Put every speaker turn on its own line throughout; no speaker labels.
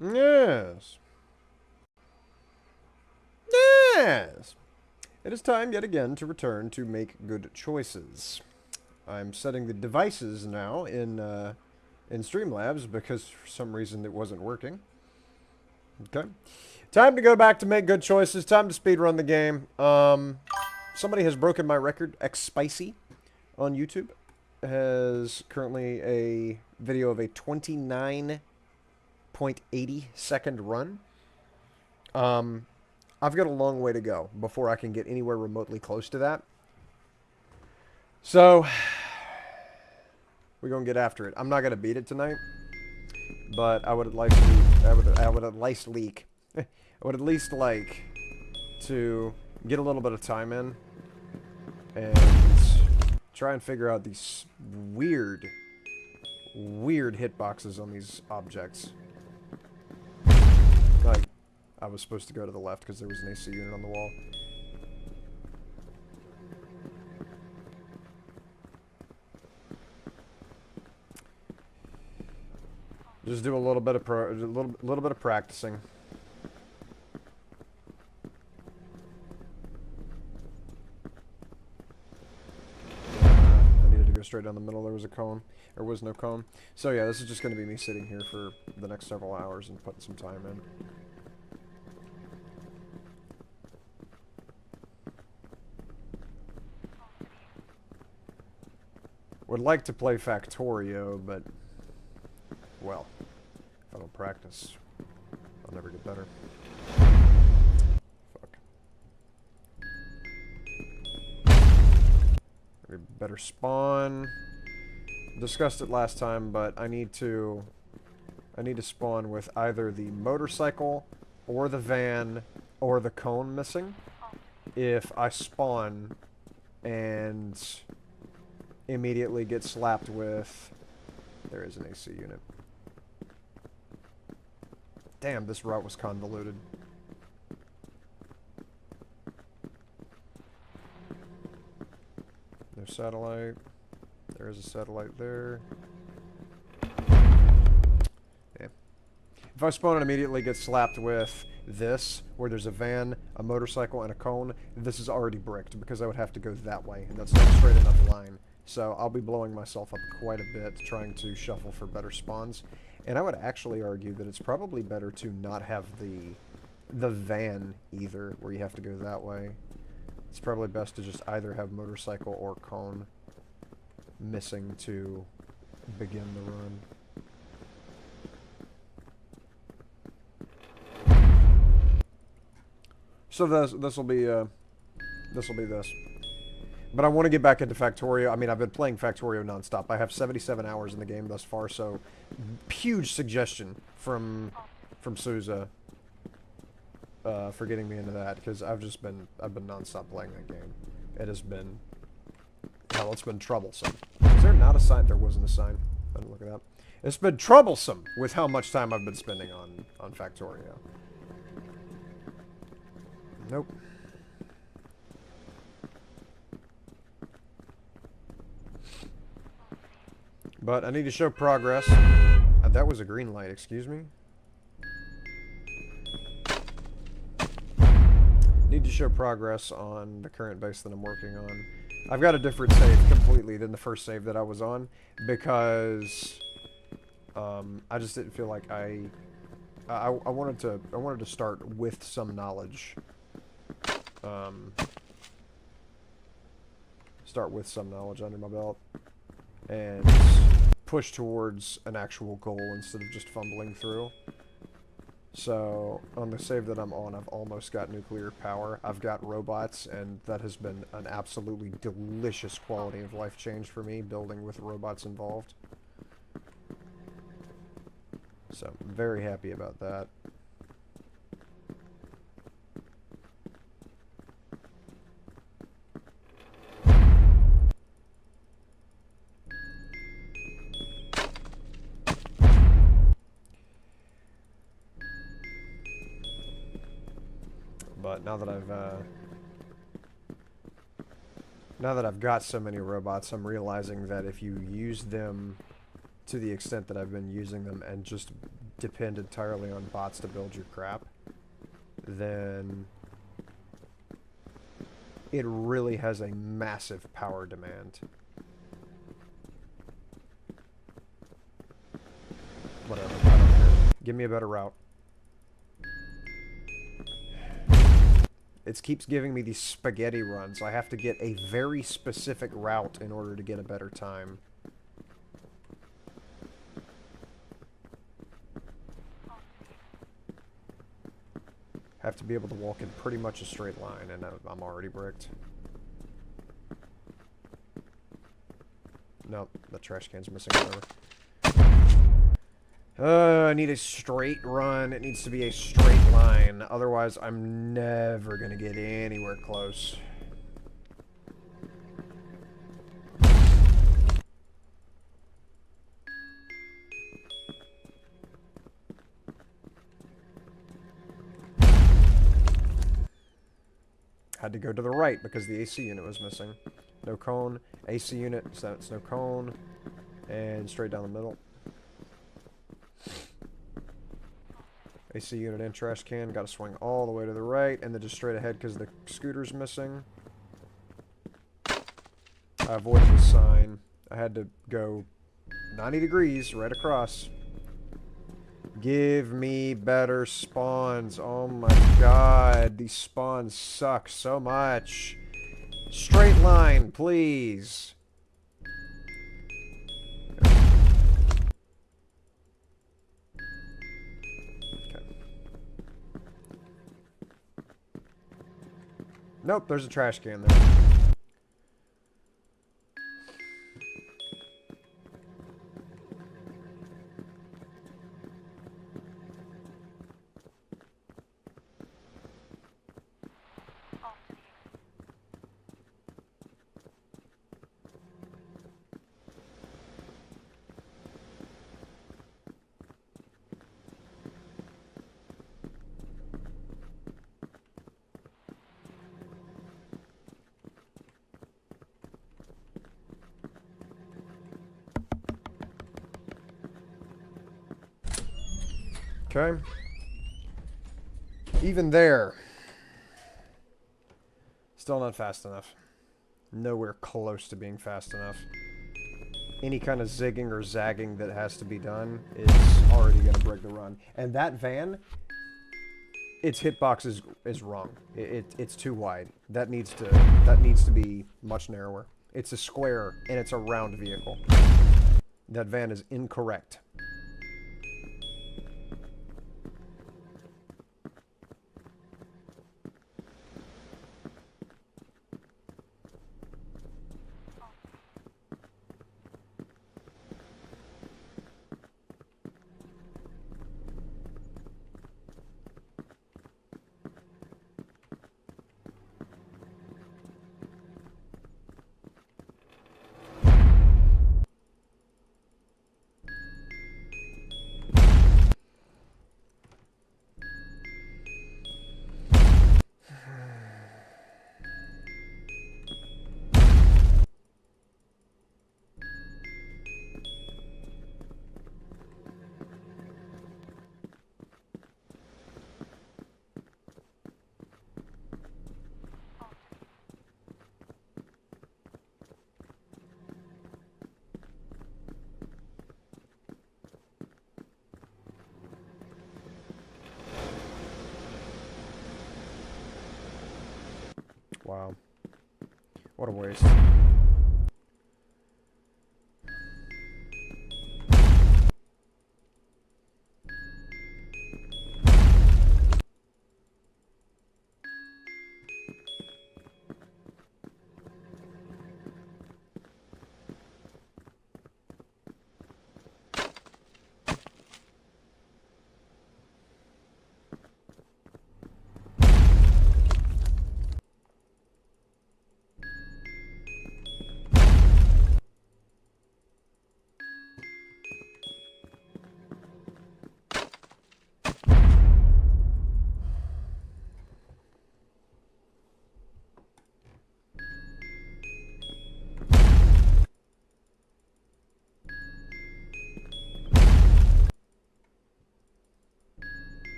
Yes. Yes. It is time yet again to return to make good choices. I'm setting the devices now in Streamlabs because for some reason it wasn't working. Okay. Time to go back to make good choices. Time to speedrun the game. Somebody has broken my record. X-Spicy on YouTube has currently a video of a 29.80-second run. I've got a long way to go before I can get anywhere remotely close to that. So, we're going to get after it. I'm not going to beat it tonight, but I would at least I would at least like to get a little bit of time in and try and figure out these weird hitboxes on these objects. Like, I was supposed to go to the left because there was an AC unit on the wall. Just do a little bit of little bit of practicing. I needed to go straight down the middle. There was a cone. There was no cone. So yeah, this is just going to be me sitting here for the next several hours and putting some time in. Would like to play Factorio, but well, if I don't practice, I'll never get better. Fuck. Maybe better spawn. Discussed it last time, but I need to spawn with either the motorcycle or the van or the cone missing. If I spawn and immediately get slapped with... There is an AC unit. Damn, this route was convoluted. There's satellite. There is a satellite there. Yeah. If I spawn and immediately get slapped with this, where there's a van, a motorcycle, and a cone, this is already bricked because I would have to go that way, and that's not a straight enough line. So I'll be blowing myself up quite a bit trying to shuffle for better spawns. And I would actually argue that it's probably better to not have the van either, where you have to go that way. It's probably best to just either have motorcycle or cone missing to begin the run. So this will be this. But I want to get back into Factorio. I mean, I've been playing Factorio nonstop. I have 77 hours in the game thus far, so huge suggestion from Souza for getting me into that, because I've been nonstop playing that game. It has been, hell, it's been troublesome. Is there not a sign? There wasn't a sign. I didn't look at that. It's been troublesome with how much time I've been spending on Factorio. Nope. But I need to show progress. That was a green light, excuse me. Need to show progress on the current base that I'm working on. I've got a different save completely than the first save that I was on, because I just didn't feel like I wanted to start with some knowledge. Start with some knowledge under my belt and push towards an actual goal instead of just fumbling through. So, on the save that I'm on, I've almost got nuclear power. I've got robots, and that has been an absolutely delicious quality of life change for me, building with robots involved. So, I'm very happy about that. But now that I've got so many robots, I'm realizing that if you use them to the extent that I've been using them and just depend entirely on bots to build your crap, then it really has a massive power demand. Whatever, I don't care. Give me a better route. It keeps giving me these spaghetti runs. I have to get a very specific route in order to get a better time. Have to be able to walk in pretty much a straight line, and I'm already bricked. Nope, the trash can's missing. Whatever. I need a straight run. It needs to be a straight line. Otherwise, I'm never gonna get anywhere close. Had to go to the right because the AC unit was missing. No cone. AC unit, so that's no cone. And straight down the middle. AC unit and trash can. Gotta swing all the way to the right, and then just straight ahead because the scooter's missing. I avoided the sign. I had to go 90 degrees right across. Give me better spawns. Oh my god. These spawns suck so much. Straight line, please. Nope, there's a trash can there. Okay. Even there. Still not fast enough. Nowhere close to being fast enough. Any kind of zigging or zagging that has to be done is already going to break the run. And that van, its hitbox is wrong. It's too wide. That needs to be much narrower. It's a square and it's a round vehicle. That van is incorrect. Wow. What a waste.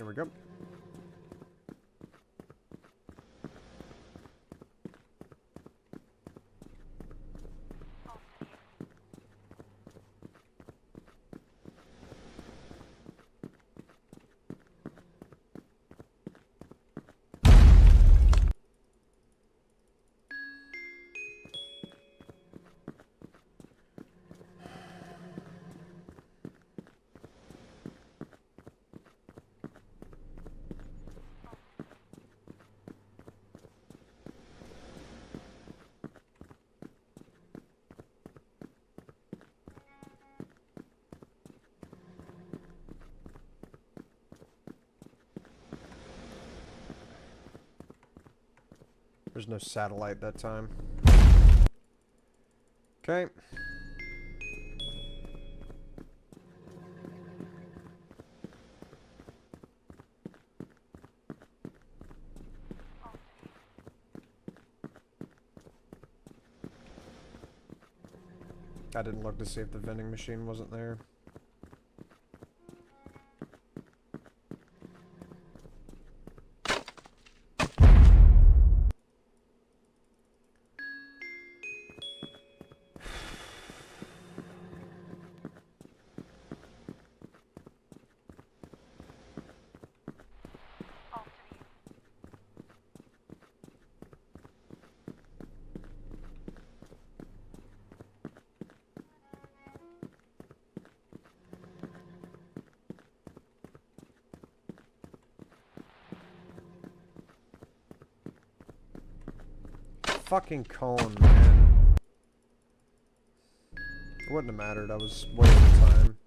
we go. There's no satellite that time. Okay. I didn't look to see if the vending machine wasn't there. Fucking cone, man. It wouldn't have mattered. I was way over time.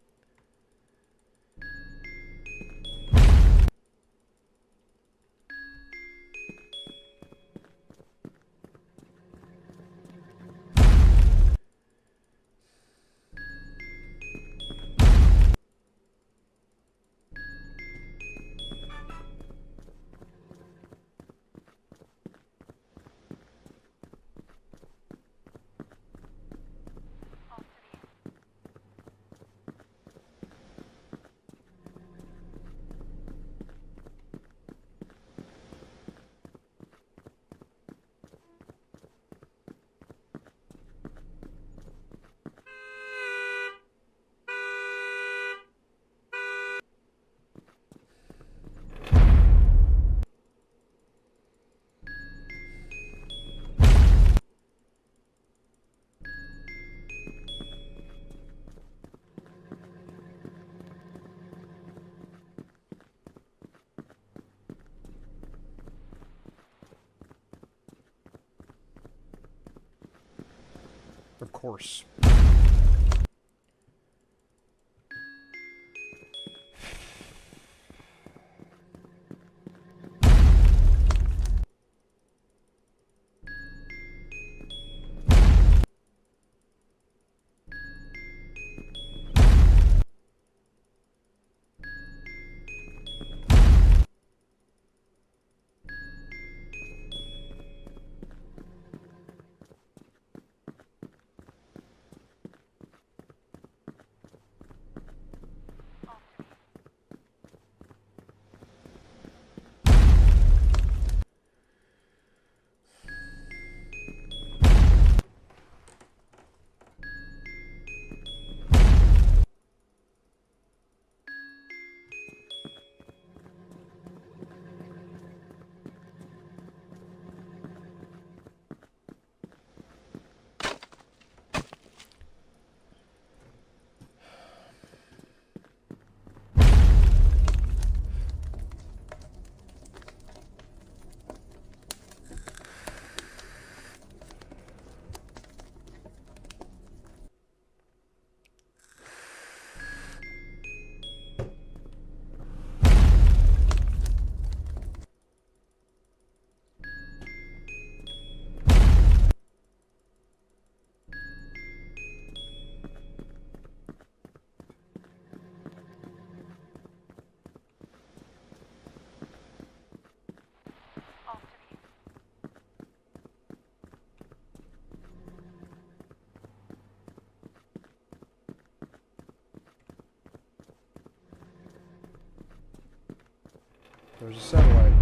Of course. There's a satellite.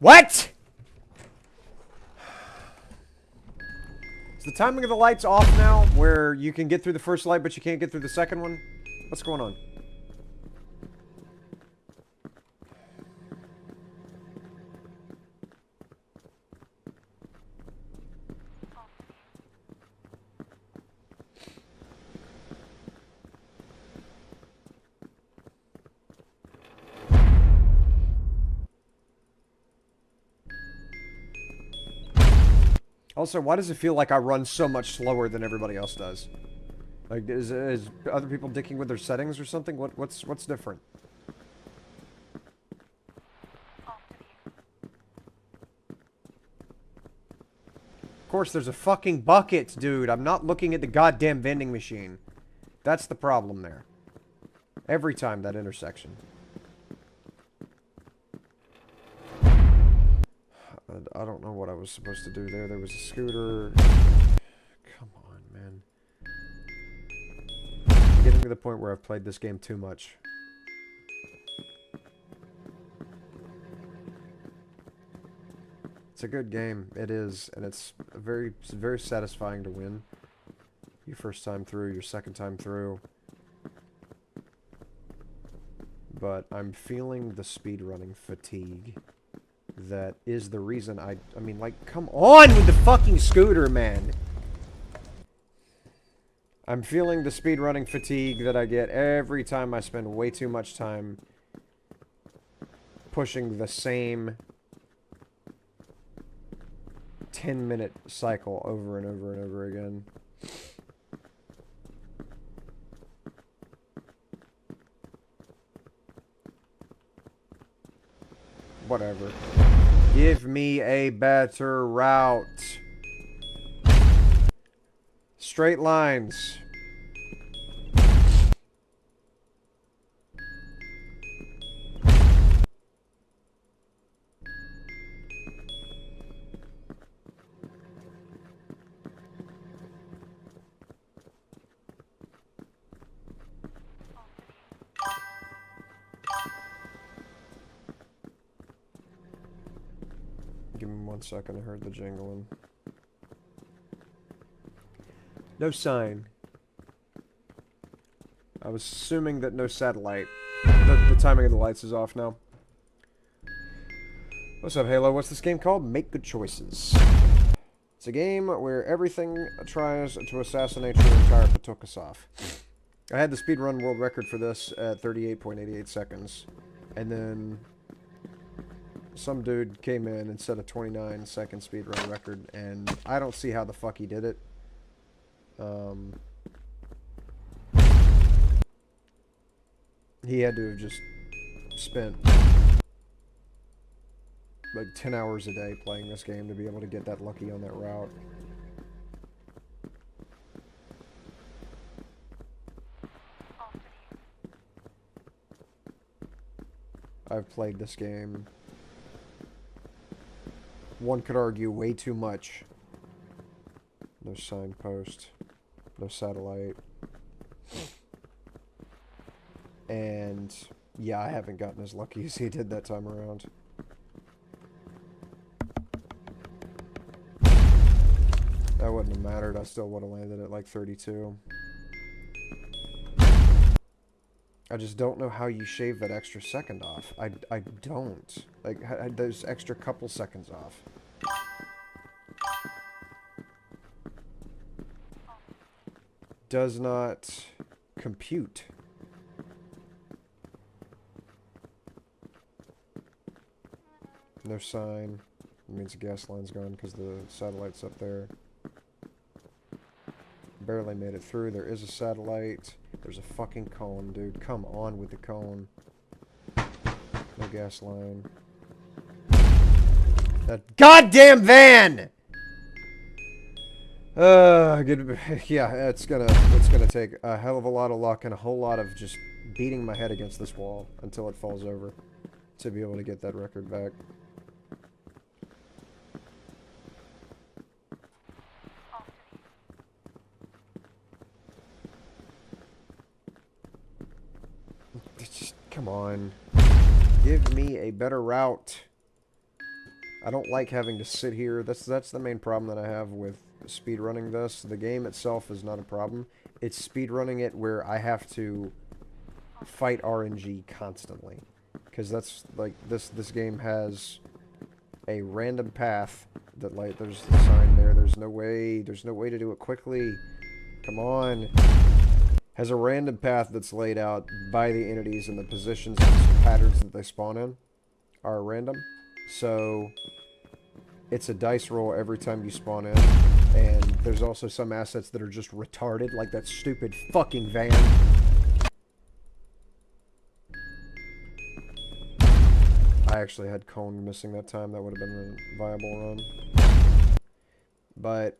What? Is the timing of the lights off now, where you can get through the first light, but you can't get through the second one? What's going on? Also, why does it feel like I run so much slower than everybody else does? Like, is other people dicking with their settings or something? What's different? Of course, there's a fucking bucket, dude. I'm not looking at the goddamn vending machine. That's the problem there. Every time, that intersection. I don't know what I was supposed to do there. There was a scooter. Come on, man. I'm getting to the point where I've played this game too much. It's a good game. It is. And it's very satisfying to win. Your first time through, your second time through. But I'm feeling the speedrunning fatigue. That is the reason I mean, like, come on with the fucking scooter, man. I'm feeling the speedrunning fatigue that I get every time I spend way too much time pushing the same 10-minute cycle over and over and over again. Whatever. Give me a better route. Straight lines. Give me 1 second, I heard the jingling. No sign. I was assuming that no satellite. The timing of the lights is off now. What's up, Halo? What's this game called? Make Good Choices. It's a game where everything tries to assassinate your entire Patokas. I had the speedrun world record for this at 38.88 seconds. And then some dude came in and set a 29-second speedrun record, and I don't see how the fuck he did it. He had to have just spent like 10 hours a day playing this game to be able to get that lucky on that route. I've played this game, one could argue, way too much. No signpost. No satellite. And yeah, I haven't gotten as lucky as he did that time around. That wouldn't have mattered. I still would have landed at like 32. I just don't know how you shave that extra second off. I don't. Like, those extra couple seconds off. Does not compute. No sign. It means the gas line's gone because the satellite's up there. Barely made it through. There is a satellite. There's a fucking cone, dude. Come on with the cone. No gas line. That goddamn van! Yeah, it's gonna take a hell of a lot of luck and a whole lot of just beating my head against this wall until it falls over to be able to get that record back. Just, come on. Give me a better route. I don't like having to sit here. That's the main problem that I have with speedrunning this. The game itself is not a problem. It's speedrunning it where I have to fight RNG constantly. Because that's, like, this game has a random path that, like, there's a sign there. There's no way to do it quickly. Come on. Has a random path that's laid out by the entities, and the positions and patterns that they spawn in are random. So it's a dice roll every time you spawn in. And there's also some assets that are just retarded, like that stupid fucking van. I actually had cone missing that time. That would have been a viable run. But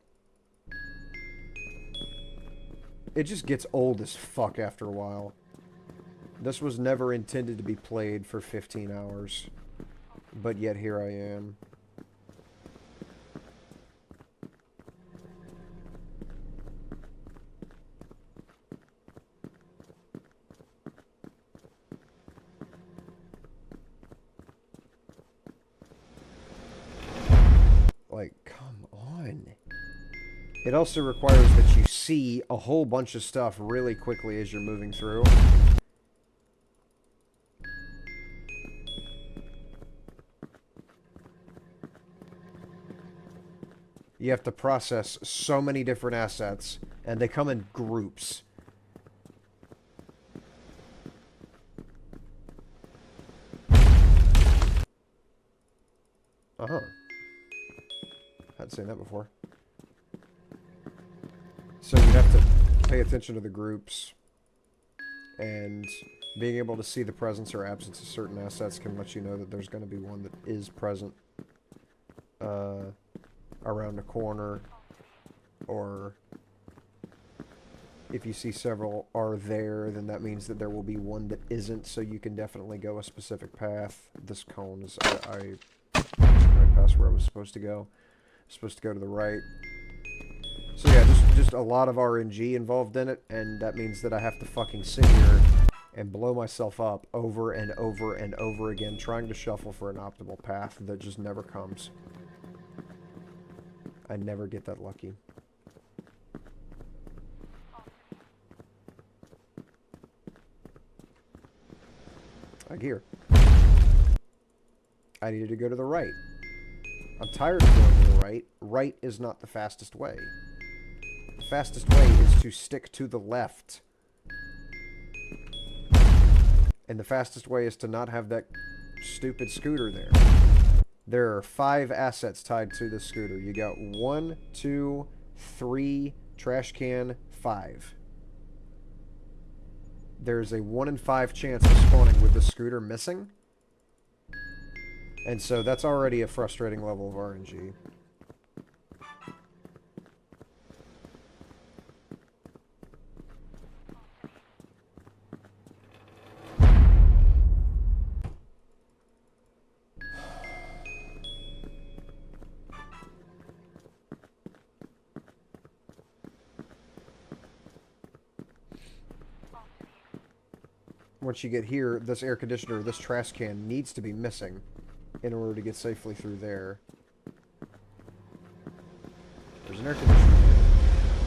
it just gets old as fuck after a while. This was never intended to be played for 15 hours. But yet here I am. Like, come on. It also requires that you see a whole bunch of stuff really quickly as you're moving through. You have to process so many different assets, and they come in groups. Uh-huh. Hadn't seen that before. So you have to pay attention to the groups, and being able to see the presence or absence of certain assets can let you know that there's going to be one that is present around a corner, or if you see several are there, then that means that there will be one that isn't, so you can definitely go a specific path. This cone is I right past where I was supposed to go. Supposed to go to the right. So yeah, just a lot of RNG involved in it, and that means that I have to fucking sit here and blow myself up over and over and over again, trying to shuffle for an optimal path that just never comes. I never get that lucky. Like here. I needed to go to the right. I'm tired of going to the right. Right is not the fastest way. The fastest way is to stick to the left. And the fastest way is to not have that stupid scooter there. There are 5 assets tied to the scooter. You got 1, 2, 3, trash can, 5. There's a 1 in 5 chance of spawning with the scooter missing. And so that's already a frustrating level of RNG. Once you get here, this air conditioner, this trash can needs to be missing in order to get safely through there. There's an air conditioner.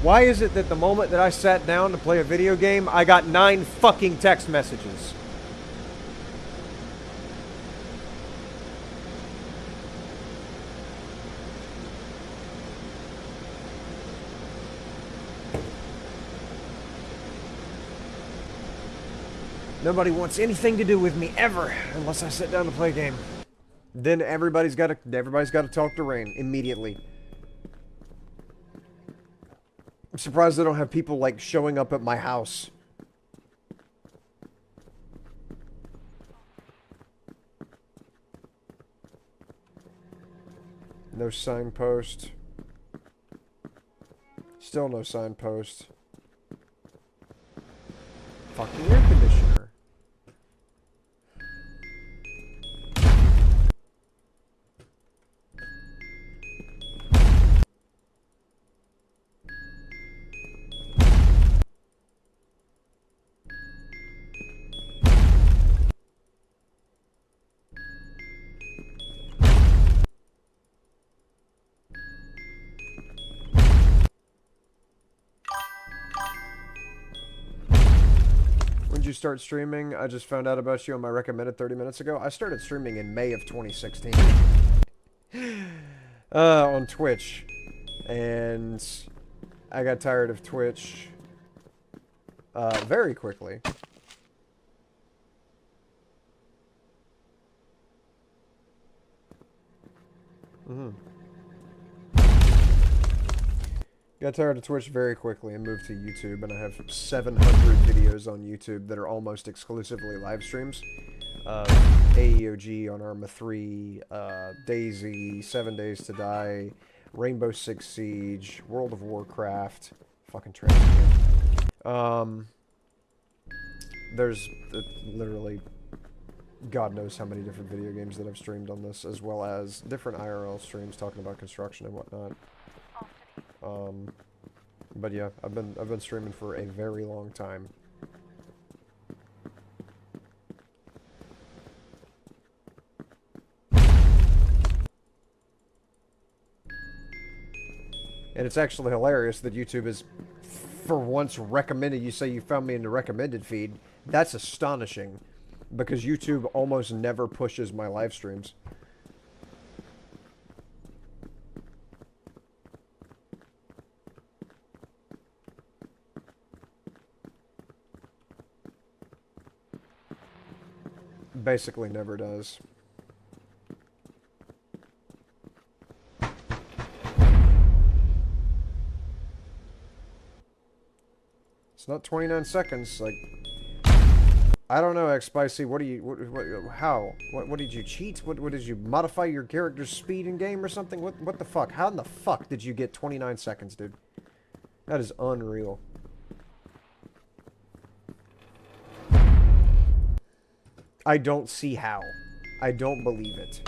Why is it that the moment that I sat down to play a video game, I got 9 fucking text messages? Nobody wants anything to do with me ever unless I sit down to play a game. Then everybody's got to talk to Rain immediately. I'm surprised I don't have people like showing up at my house. No signpost. Still no signpost. Fucking air conditioner. When did you start streaming? I just found out about you on my recommended 30 minutes ago. I started streaming in May of 2016. On Twitch. And I got tired of Twitch very quickly. Got tired of Twitch very quickly and moved to YouTube, and I have 700 videos on YouTube that are almost exclusively live streams. AEOG on Arma 3, DayZ, 7 Days to Die, Rainbow Six Siege, World of Warcraft, fucking trash game. There's literally God knows how many different video games that I've streamed on this, as well as different IRL streams talking about construction and whatnot. But yeah, I've been streaming for a very long time. And it's actually hilarious that YouTube is, for once, recommended. You say you found me in the recommended feed. That's astonishing, because YouTube almost never pushes my live streams. Basically never does. It's not 29 seconds, like... I don't know, X-Spicy, what do you... how? What did you cheat? What did you modify your character's speed in game or something? What the fuck? How in the fuck did you get 29 seconds, dude? That is unreal. I don't see how. I don't believe it.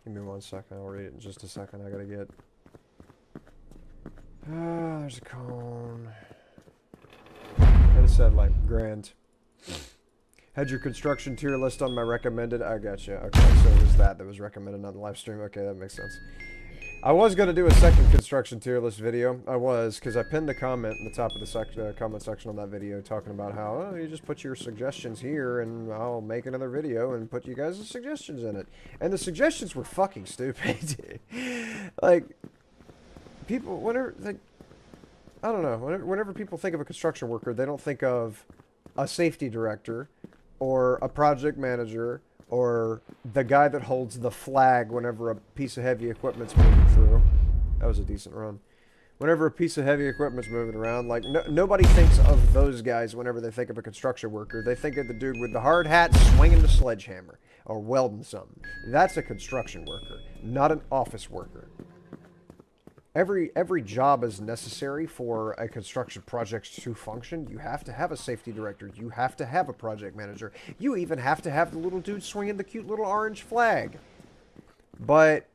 Give me 1 second, I'll read it in just a second. I gotta get... there's a cone. And it said, like, grand. Had your construction tier list on my recommended. I gotcha. Okay, so it was that was recommended on the live stream. Okay, that makes sense. I was going to do a second construction tier list video. I was, because I pinned the comment in the top of the comment section on that video talking about how, oh, you just put your suggestions here and I'll make another video and put you guys' suggestions in it. And the suggestions were fucking stupid. Like, people, whenever, like, I don't know, whenever people think of a construction worker, they don't think of a safety director or a project manager or the guy that holds the flag whenever a piece of heavy equipment's moving through. That was a decent run. Whenever a piece of heavy equipment's moving around, like, nobody thinks of those guys whenever they think of a construction worker. They think of the dude with the hard hat swinging the sledgehammer or welding something. That's a construction worker, not an office worker. Every job is necessary for a construction project to function. You have to have a safety director. You have to have a project manager. You even have to have the little dude swinging the cute little orange flag. But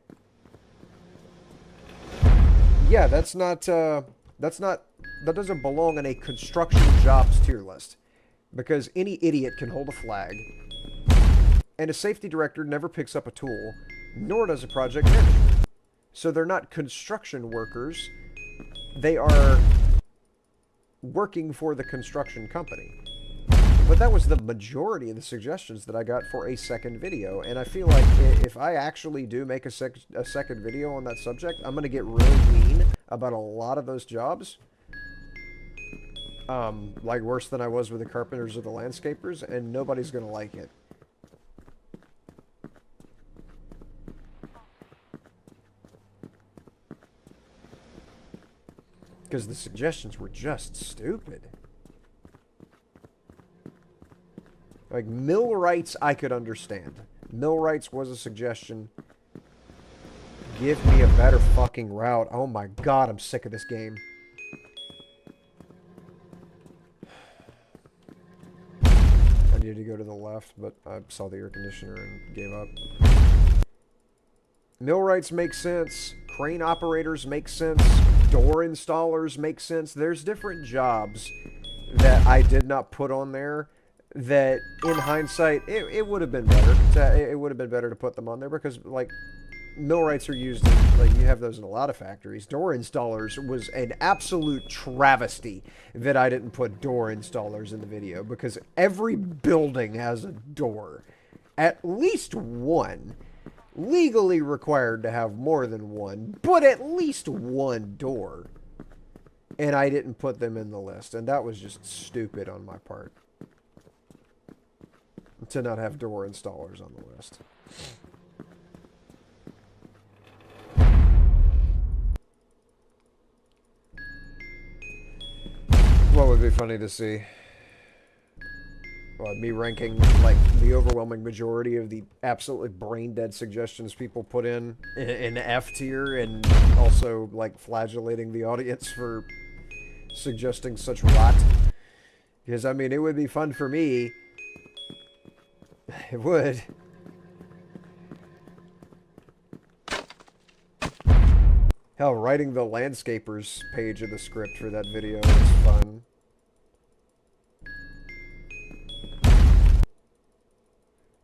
yeah, that doesn't belong in a construction jobs tier list, because any idiot can hold a flag, and a safety director never picks up a tool, nor does a project manager. So they're not construction workers. They are working for the construction company. But that was the majority of the suggestions that I got for a second video, and I feel like if I actually do make a second video on that subject, I'm going to get really mean about a lot of those jobs. Like worse than I was with the carpenters or the landscapers, and nobody's going to like it. Because the suggestions were just stupid. Like, millwrights, I could understand. Millwrights was a suggestion. Give me a better fucking route. Oh my god, I'm sick of this game. I needed to go to the left, but I saw the air conditioner and gave up. Millwrights make sense. Crane operators make sense. Door installers make sense. There's different jobs that I did not put on there that, in hindsight, it would have been better. It would have been better to put them on there because, like, millwrights are used, like, you have those in a lot of factories. Door installers was an absolute travesty that I didn't put door installers in the video because every building has a door. At least one. Legally required to have more than one, but at least one door. And I didn't put them in the list, and that was just stupid on my part. To not have door installers on the list. What would be funny to see? Well, me ranking, like, the overwhelming majority of the absolutely brain-dead suggestions people put in F tier, and also, like, flagellating the audience for suggesting such rot. Because, I mean, it would be fun for me. It would. Hell, writing the landscapers page of the script for that video was fun.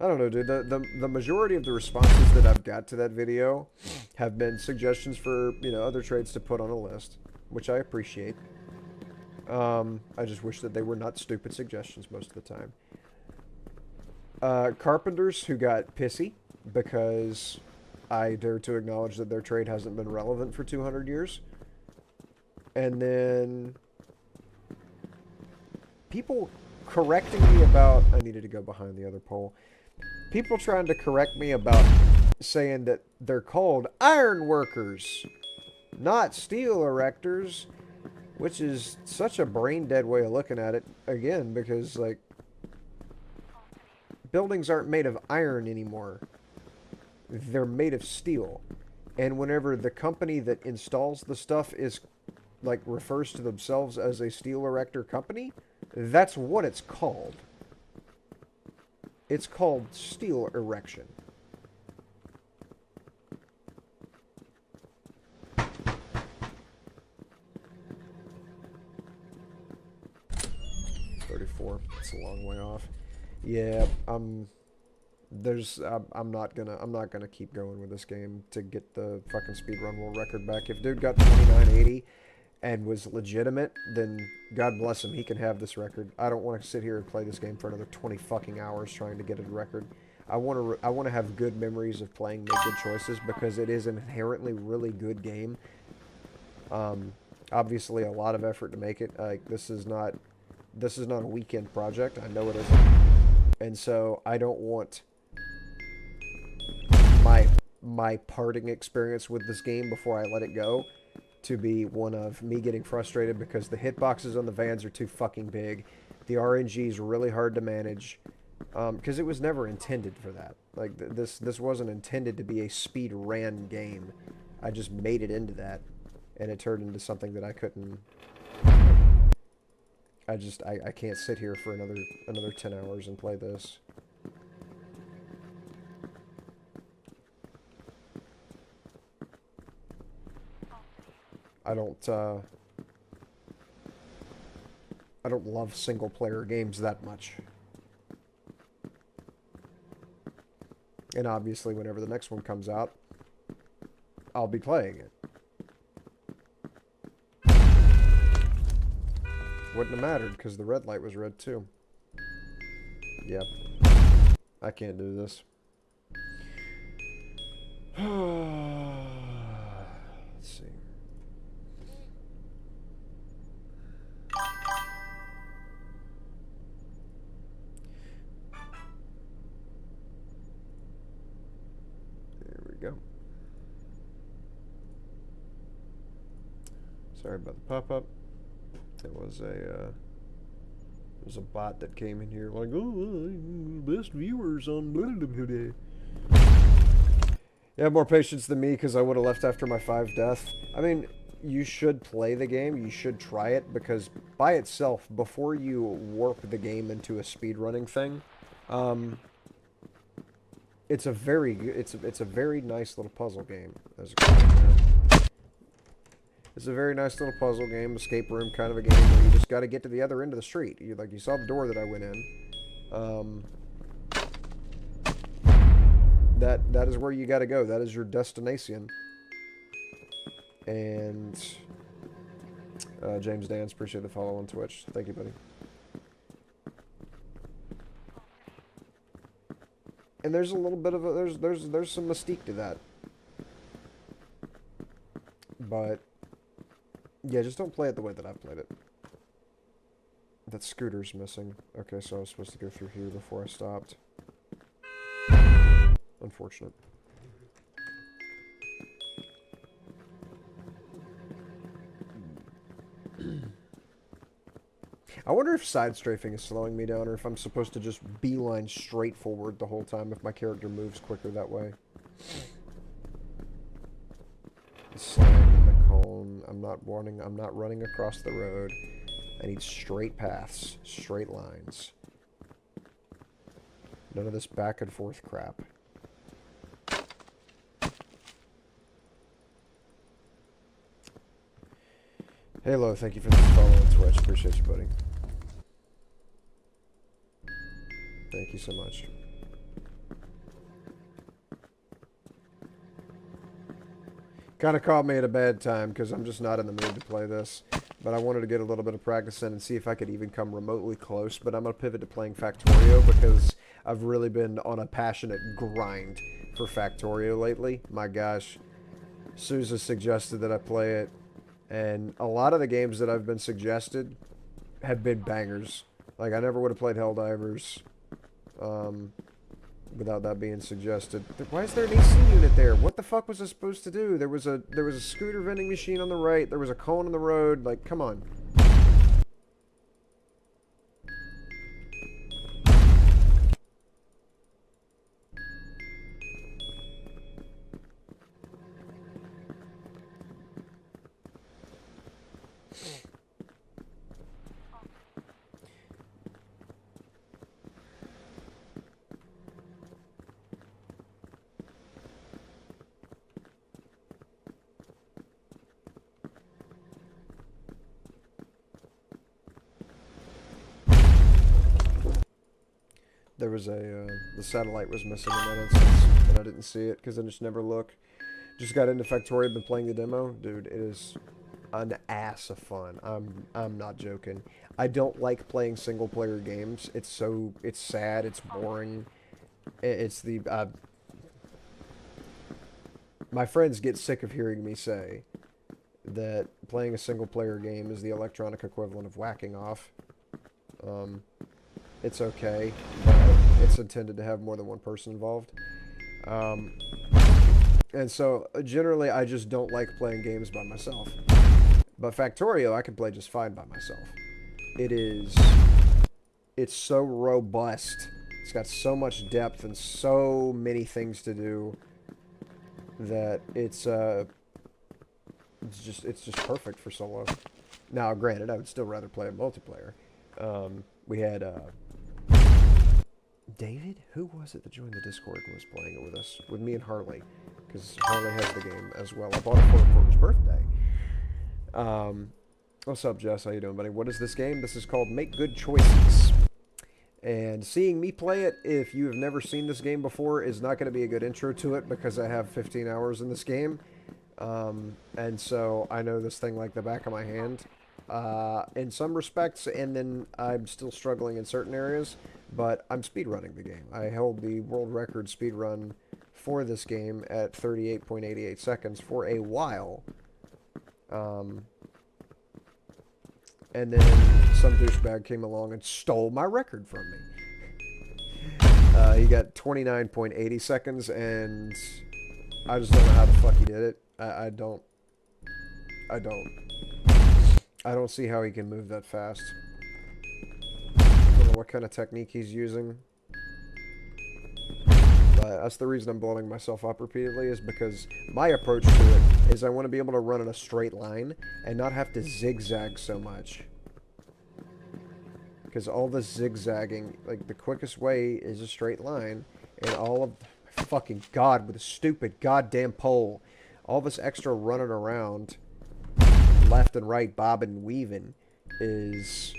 I don't know, dude. The majority of the responses that I've got to that video have been suggestions for, you know, other trades to put on a list, which I appreciate. I just wish that they were not stupid suggestions most of the time. Carpenters who got pissy because I dare to acknowledge that their trade hasn't been relevant for 200 years. And then people correcting me about... I needed to go behind the other pole. People trying to correct me about saying that they're called iron workers, not steel erectors, which is such a brain-dead way of looking at it, again, because, like, buildings aren't made of iron anymore. They're made of steel. And whenever the company that installs the stuff is, like, refers to themselves as a steel erector company, that's what it's called. It's called steel erection. It's a long way off. Yeah, I'm not gonna keep going with this game to get the fucking speedrun world record back. If dude got 2980 and was legitimate, then God bless him, he can have this record. I don't want to sit here and play this game for another 20 fucking hours trying to get a record. I want to have good memories of playing Make Good Choices because it is an inherently really good game. Obviously a lot of effort to make it. Like, this is not a weekend project. I know it isn't. And so I don't want my parting experience with this game before I let it go to be one of me getting frustrated because the hitboxes on the vans are too fucking big. The RNG is really hard to manage because it was never intended for that. Like, this wasn't intended to be a speed ran game. I just made it into that, and it turned into something that I couldn't... I can't sit here for another 10 hours and play this. I don't love single-player games that much. And obviously, whenever the next one comes out, I'll be playing it. Wouldn't have mattered, because the red light was red, too. Yep. I can't do this. Let's see. There we go. Sorry about the pop-up. It was a bot that came in here like, oh, best viewers on blah, blah, blah, blah. You have more patience than me because I would have left after my 5 death. I mean, you should play the game. You should try it because by itself, before you warp the game into a speedrunning thing, it's a very nice little puzzle game. It's a very nice little puzzle game, escape room kind of a game where you just got to get to the other end of the street. You saw the door that I went in. That is where you got to go. That is your destination. And James Dance, appreciate the follow on Twitch. Thank you, buddy. And there's a little bit of a there's some mystique to that. But yeah, just don't play it the way that I played it. That scooter's missing. Okay, so I was supposed to go through here before I stopped. Unfortunate. I wonder if side strafing is slowing me down or if I'm supposed to just beeline straight forward the whole time if my character moves quicker that way. Slam in the cone. I'm not running across the road. I need straight paths, straight lines. None of this back and forth crap. Halo, thank you for the follow on Twitch. Appreciate you, buddy. Thank you so much. Kind of caught me at a bad time because I'm just not in the mood to play this. But I wanted to get a little bit of practice in and see if I could even come remotely close. But I'm going to pivot to playing Factorio because I've really been on a passionate grind for Factorio lately. My gosh. Sousa suggested that I play it. And a lot of the games that I've been suggested have been bangers. Like, I never would have played Helldivers without that being suggested. Why is there an AC unit there? What the fuck was I supposed to do? There was a scooter vending machine on the right. There was a cone on the road. Like, come on. There was the satellite was missing in that instance, and I didn't see it because I just never look. Just got into Factorio, been playing the demo. Dude, it is an ass of fun. I'm not joking. I don't like playing single player games. It's sad, it's boring. My friends get sick of hearing me say that playing a single player game is the electronic equivalent of whacking off. It's okay, but it's intended to have more than one person involved. And so, generally, I just don't like playing games by myself. But Factorio, I can play just fine by myself. It's so robust. It's got so much depth and so many things to do that it's just perfect for solo. Now, granted, I would still rather play a multiplayer. We had David? Who was it that joined the Discord and was playing it with us? With me and Harley. Because Harley has the game as well. I bought it for his birthday. What's up, Jess? How you doing, buddy? What is this game? This is called Make Good Choices. And seeing me play it, if you have never seen this game before, is not going to be a good intro to it because I have 15 hours in this game. And so I know this thing like the back of my hand. In some respects, and then I'm still struggling in certain areas. but I'm speedrunning the game. I held the world record speedrun for this game at 38.88 seconds for a while. And then some douchebag came along and stole my record from me. He got 29.80 seconds, and I just don't know how the fuck he did it. I don't see how he can move that fast. I don't know what kind of technique he's using. But that's the reason I'm blowing myself up repeatedly, is because my approach to it is I want to be able to run in a straight line and not have to zigzag so much. Because all the zigzagging, like, the quickest way is a straight line, and all of, fucking God, with a stupid goddamn pole, all this extra running around, left and right, bobbing and weaving, is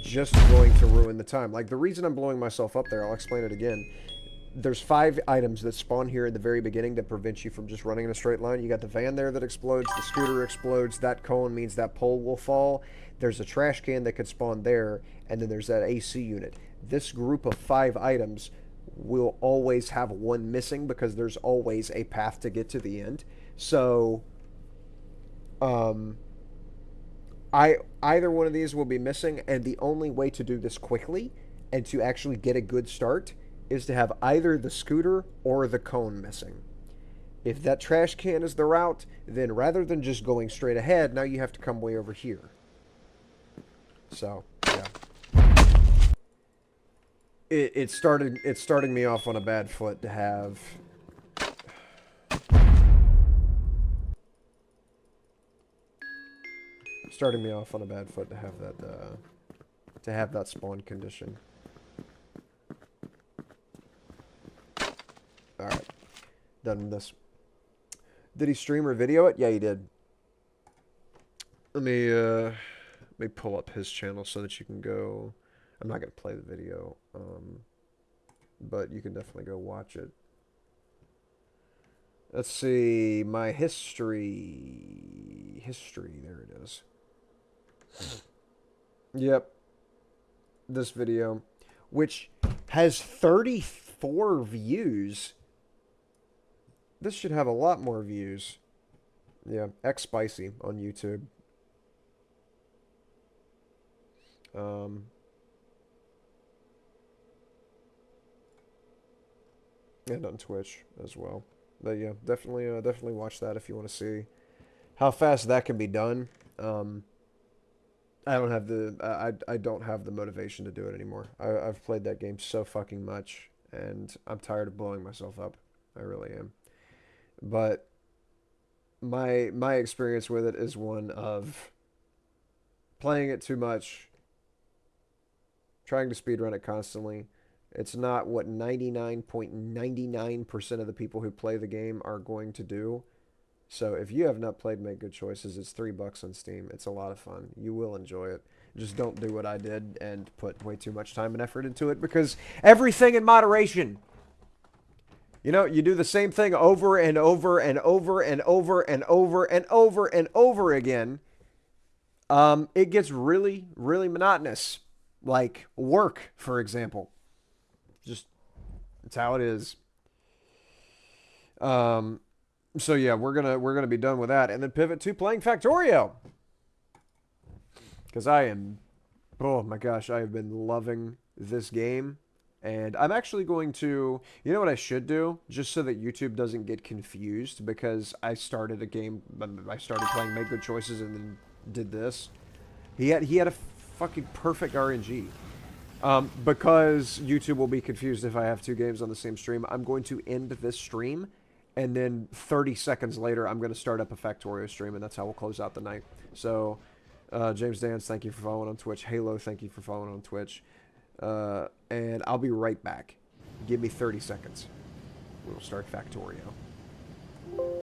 just going to ruin the time. Like, the reason I'm blowing myself up there, I'll explain it again. There's 5 items that spawn here in the very beginning that prevent you from just running in a straight line. You got the van there that explodes, the scooter explodes, that cone means that pole will fall. There's a trash can that could spawn there, and then there's that AC unit. This group of 5 items will always have one missing because there's always a path to get to the end. So, either one of these will be missing, and the only way to do this quickly and to actually get a good start is to have either the scooter or the cone missing. If that trash can is the route, then rather than just going straight ahead, now you have to come way over here. So, yeah. It's starting me off on a bad foot to have... Starting me off on a bad foot to have that spawn condition. Alright. Done with this. Did he stream or video it? Yeah, he did. Let me pull up his channel so that you can go... I'm not going to play the video, but you can definitely go watch it. Let's see, my history, there it is. Yep, this video, which has 34 views. This should have a lot more views. Yeah, X-Spicy on YouTube. And on Twitch as well. But yeah, definitely watch that if you want to see how fast that can be done. I don't have the motivation to do it anymore. I've played that game so fucking much, and I'm tired of blowing myself up. I really am. But my experience with it is one of playing it too much, trying to speedrun it constantly. It's not what 99.99% of the people who play the game are going to do. So if you have not played Make Good Choices, it's $3 on Steam. It's a lot of fun. You will enjoy it. Just don't do what I did and put way too much time and effort into it, because everything in moderation. You know, you do the same thing over and over and over and over and over and over and over again. It gets really, really monotonous. Like work, for example. Just, it's how it is. So yeah, we're gonna be done with that, and then pivot to playing Factorio. Because oh my gosh, I have been loving this game. And I'm actually going to, you know what I should do? Just so that YouTube doesn't get confused, because I started playing Make Good Choices and then did this. He had a fucking perfect RNG. Because YouTube will be confused if I have 2 games on the same stream, I'm going to end this stream, and then 30 seconds later, I'm going to start up a Factorio stream, and that's how we'll close out the night. So, James Dance, thank you for following on Twitch. Halo, thank you for following on Twitch. And I'll be right back. Give me 30 seconds. We'll start Factorio.